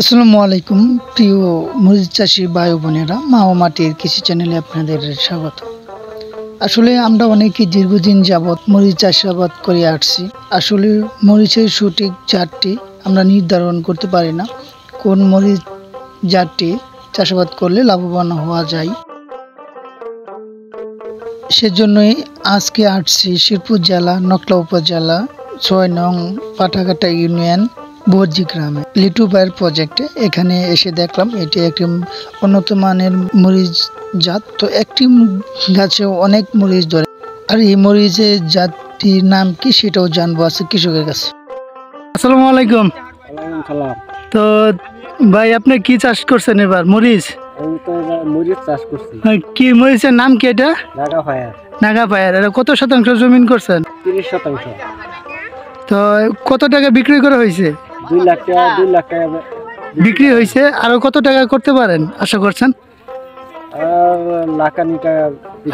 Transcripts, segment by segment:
আসসালামু আলাইকুম প্রিয় মরিচ চাষী ভাই বোনেরা, মা ও মাটির কৃষি চ্যানেলে আপনাদের স্বাগত। আসলে আমরা অনেকে দীর্ঘদিন যাবৎ মরিচ চাষাবাদ করে আসছি। আসলে মরিচের সঠিক জাতটি আমরা নির্ধারণ করতে পারি না, কোন মরিচ জাতটি চাষাবাদ করলে লাভবান হওয়া যায়। সেজন্যই আজকে আসছি শিরপুর জেলা নকলা উপজেলা ৬ নং পাঠাঘাটা ইউনিয়ন বর্জি গ্রামে লিটু ভাইয়ের প্রজেক্টে। এখানে এসে দেখলাম এটি একটি উন্নত মানের মরিচ জাত। তো একটি গাছে অনেক মরিচ ধরে, আর এই মরিচের জাতটির নাম কি সেটাও জানবো আছে কৃষকের কাছে। আসসালামু আলাইকুম। তো ভাই, আপনি কি চাষ করছেন এবার? মরিচ? মরিচ চাষ করছি। কি মরিচের নাম কি? এটা নাগা ফায়ার। এটা কত শতাংশ জমিন করছেন? 30%। তো কত টাকা বিক্রি করা হয়েছে? 2 লাখ টাকা বিক্রি হয়েছে। আরো কত টাকা করতে পারেন আশা করছেন? আর লাখানি টাকা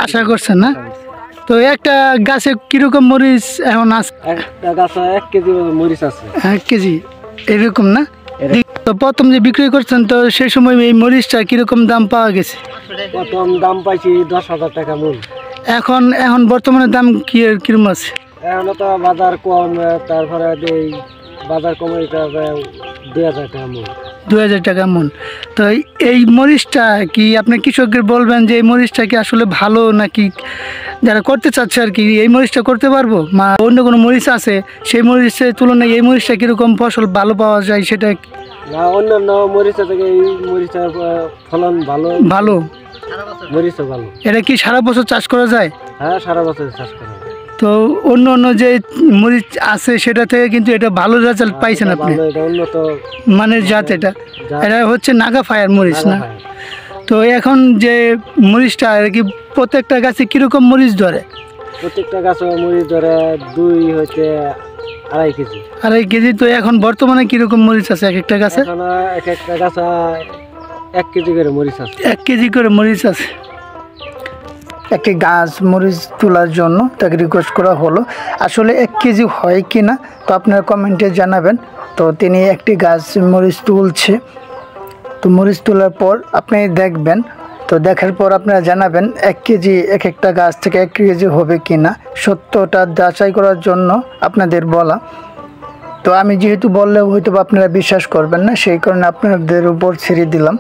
আশা করছেন না? তো একটা গাছে কিরকম মরিচ এখন আছে? একটা গাছে 1 কেজি মরিচ আছে। 1 কেজি এরকম না? তো প্রথম যে বিক্রি করছেন, তো সেই সময় এই মরিচটা কিরকম দাম পাওয়া গেছে? প্রথম দাম পাইছি 10,000 টাকা মূল। এখন এখন বর্তমানে দাম কিরকম আছে? এখন তো বাজার কম, তারপরে বাজার কমে 2,000 টাকা মূল। 2,000 টাকা মন। তো এই মরিচটা কি আপনি কৃষকদের বলবেন যে এই মরিচটা কি আসলে ভালো, নাকি যারা করতে চাচ্ছে আর কি এই মরিচটা করতে পারবো, মা অন্য কোনো মরিচ আছে সেই মরিচের তুলনায় এই মরিচটা কীরকম ফসল ভালো পাওয়া যায় সেটা? না, অন্যান্য মরিচের থেকে এই মরিচের ফলন ভালো। মরিচও ভালো। এটা কি সারা বছর চাষ করা যায়? হ্যাঁ, সারা বছর চাষ করা যায়। তো অন্য অন্য যে মরিচ আছে সেটা থেকে কিন্তু এটা ভালো রেজাল্ট পাইছেন আপনি? এটা উন্নত মানের জাত। এটা হচ্ছে নাগা ফায়ার মরিচ না? তো এখন যে মরিচটা আর কি প্রত্যেকটা গাছে কিরকম মরিচ ধরে? প্রত্যেকটা গাছে মরিচ ধরে 2 হইতে 2.5 কেজি। 2.5 কেজি। তো এখন বর্তমানে কিরকম মরিচ আছে এক একটা গাছে? এক একটা গাছে 1 কেজি করে মরিচ আছে। 1 কেজি করে মরিচ আছে। একটি গাছ মরিচ তোলার জন্য তাকে রিকোয়েস্ট করা হলো, আসলে 1 কেজি হয় কি না তো আপনারা কমেন্টে জানাবেন। তো তিনি একটি গাছ মরিচ তুলছে। তো মরিচ তোলার পর আপনি দেখবেন, তো দেখার পর আপনারা জানাবেন 1 কেজি এক একটা গাছ থেকে 1 কেজি হবে কি না, সত্যটা যাচাই করার জন্য আপনাদের বলা। তো আমি যেহেতু বললে হয়তো আপনারা বিশ্বাস করবেন না, সেই কারণে আপনাদের উপর ছেড়ে দিলাম।